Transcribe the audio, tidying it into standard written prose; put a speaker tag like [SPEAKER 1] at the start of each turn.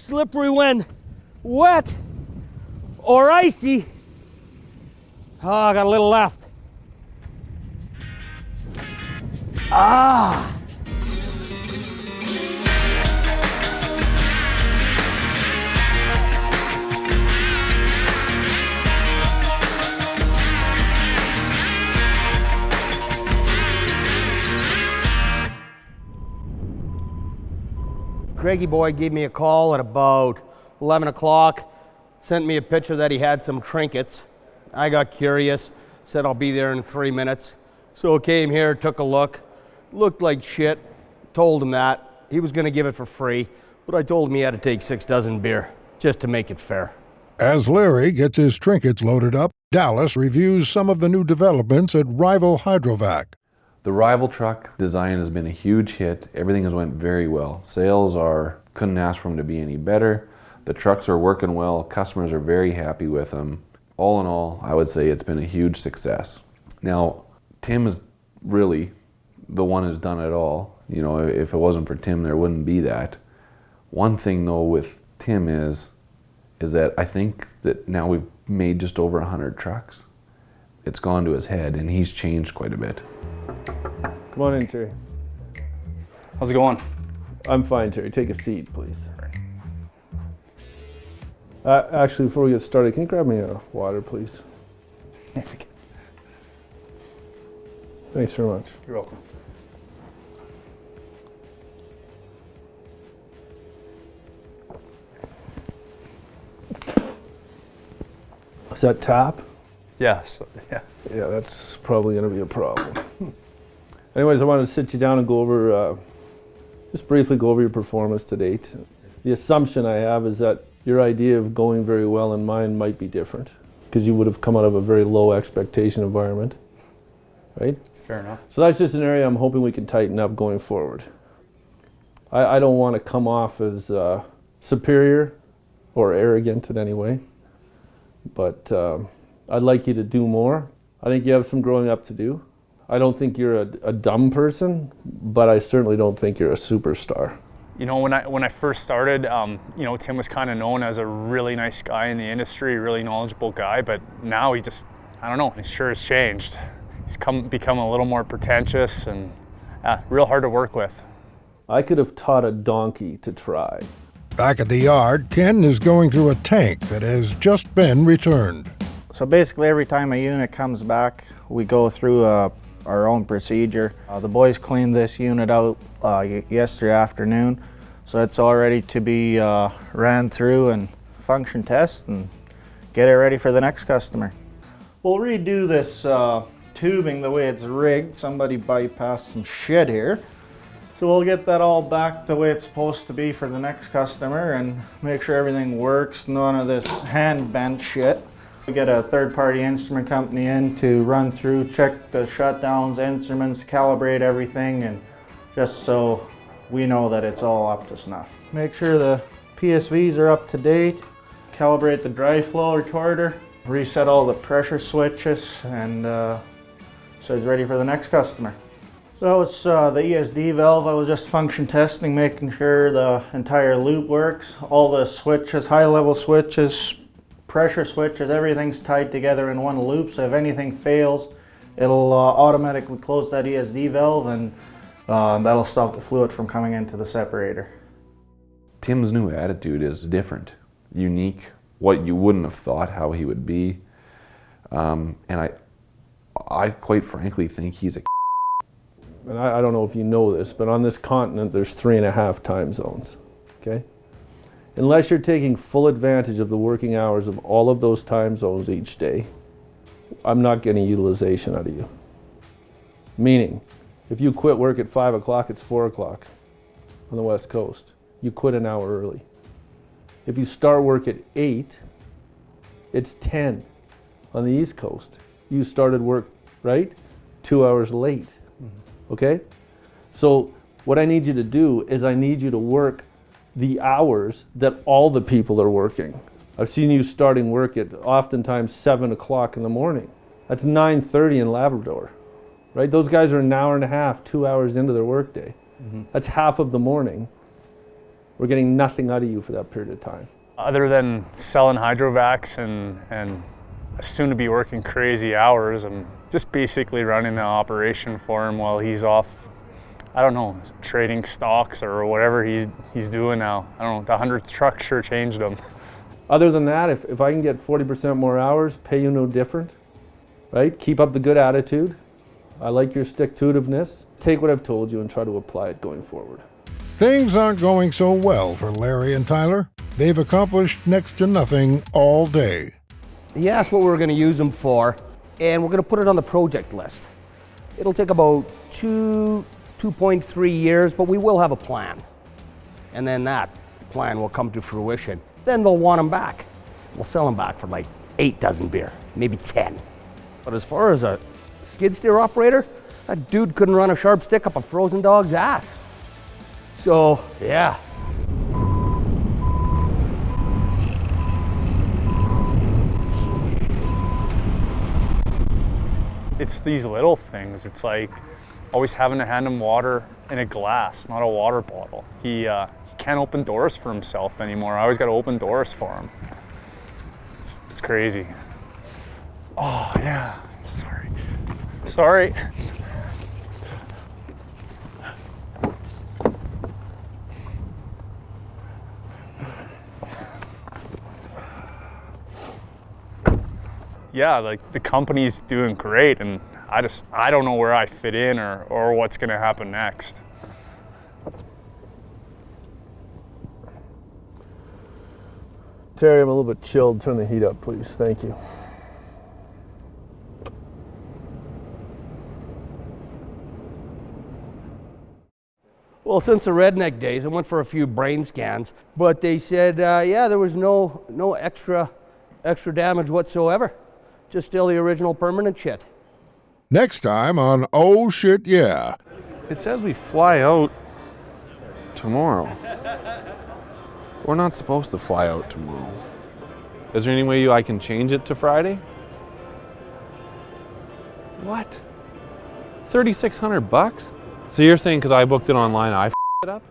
[SPEAKER 1] slippery when wet or icy. Oh, I got a little left. Ah! Greggy boy gave me a call at about 11 o'clock, sent me a picture that he had some trinkets. I got curious, said I'll be there in 3 minutes. So I came here, took a look, looked like shit, told him that. He was gonna give it for free, but I told him he had to take 6 dozen beer, just to make it fair.
[SPEAKER 2] As Larry gets his trinkets loaded up, Dallas reviews some of the new developments at Rival Hydrovac.
[SPEAKER 3] The Rival truck design has been a huge hit. Everything has went very well. Sales couldn't ask for them to be any better. The trucks are working well. Customers are very happy with them. All in all, I would say it's been a huge success. Now, Tim is really the one who's done it all. You know, if it wasn't for Tim, there wouldn't be that. One thing though with Tim is that I think that now we've made just over 100 trucks. It's gone to his head and he's changed quite a bit.
[SPEAKER 4] Come on in, Terry.
[SPEAKER 5] How's it going?
[SPEAKER 4] I'm fine, Terry. Take a seat, please. Actually, before we get started, can you grab me a water, please? Thanks very much.
[SPEAKER 5] You're welcome.
[SPEAKER 4] Is that tap?
[SPEAKER 5] Yes. Yeah.
[SPEAKER 4] Yeah, that's probably going to be a problem. Anyways, I wanted to sit you down and go over, just briefly go over your performance to date. The assumption I have is that your idea of going very well and mine might be different because you would have come out of a very low expectation environment, right?
[SPEAKER 5] Fair enough.
[SPEAKER 4] So that's just an area I'm hoping we can tighten up going forward. I don't want to come off as superior or arrogant in any way, but I'd like you to do more. I think you have some growing up to do. I don't think you're a dumb person, but I certainly don't think you're a superstar.
[SPEAKER 5] You know, when I first started, you know, Tim was kind of known as a really nice guy in the industry, really knowledgeable guy, but now he just, I don't know, he sure has changed. He's become a little more pretentious and real hard to work with.
[SPEAKER 4] I could have taught a donkey to try.
[SPEAKER 2] Back at the yard, Ken is going through a tank that has just been returned.
[SPEAKER 6] So basically every time a unit comes back, we go through our own procedure. The boys cleaned this unit out yesterday afternoon, so it's all ready to be ran through and function test and get it ready for the next customer. We'll redo this tubing the way it's rigged. Somebody bypassed some shit here. So we'll get that all back the way it's supposed to be for the next customer and make sure everything works, none of this hand bent shit. We get a third-party instrument company in to run through, check the shutdowns, instruments, calibrate everything, and just so we know that it's all up to snuff. Make sure the PSVs are up to date, calibrate the dry flow recorder, reset all the pressure switches, and so it's ready for the next customer. So that was the ESD valve. I was just function testing, making sure the entire loop works. All the switches, high-level switches, pressure switches, everything's tied together in one loop, so if anything fails, it'll automatically close that ESD valve and that'll stop the fluid from coming into the separator.
[SPEAKER 3] Tim's new attitude is different, unique, what you wouldn't have thought how he would be. And I quite frankly think he's a
[SPEAKER 4] And I don't know if you know this, but on this continent there's 3.5 time zones, okay? Unless you're taking full advantage of the working hours of all of those time zones each day, I'm not getting utilization out of you. Meaning, if you quit work at 5 o'clock, it's 4 o'clock on the West Coast. You quit an hour early. If you start work at 8, it's 10 on the East Coast. You started work, right? 2 hours late, okay? So what I need you to do is I need you to work the hours that all the people are working. I've seen you starting work at oftentimes 7 o'clock in the morning. That's 9:30 in Labrador, right? Those guys are an hour and a half, 2 hours into their workday. That's half of the morning. we're getting nothing out of you for that period of time.
[SPEAKER 5] Other than selling hydrovacs and soon to be working crazy hours, I'm just basically running the operation for him while he's off, I don't know, trading stocks or whatever he's doing now. I don't know, the 100th truck sure changed him.
[SPEAKER 4] Other than that, if I can get 40% more hours, pay you no different, right? Keep up the good attitude. I like your stick-to-itiveness. Take what I've told you and try to apply it going forward.
[SPEAKER 2] Things aren't going so well for Larry and Tyler. They've accomplished next to nothing all day.
[SPEAKER 1] He asked what we were going to use them for, and we're going to put it on the project list. It'll take about 2.3 years, but we will have a plan. And then that plan will come to fruition. Then they'll want them back. We'll sell them back for like 8 dozen beer, maybe 10. But as far as a skid steer operator, that dude couldn't run a sharp stick up a frozen dog's ass. So, yeah.
[SPEAKER 5] It's these little things. It's like always having to hand him water in a glass, not a water bottle. He can't open doors for himself anymore. I always got to open doors for him. It's crazy. Oh, yeah. Sorry. Yeah, like the company's doing great, and I don't know where I fit in or what's gonna happen next.
[SPEAKER 4] Terry, I'm a little bit chilled. Turn the heat up, please. Thank you.
[SPEAKER 1] Well, since the redneck days, I went for a few brain scans, but they said, yeah, there was no extra damage whatsoever. Just still the original permanent shit.
[SPEAKER 2] Next time on Oh Shit Yeah.
[SPEAKER 3] It says we fly out tomorrow. We're not supposed to fly out tomorrow. Is there any way I can change it to Friday? What? $3,600? So you're saying because I booked it online, I f***ed it up?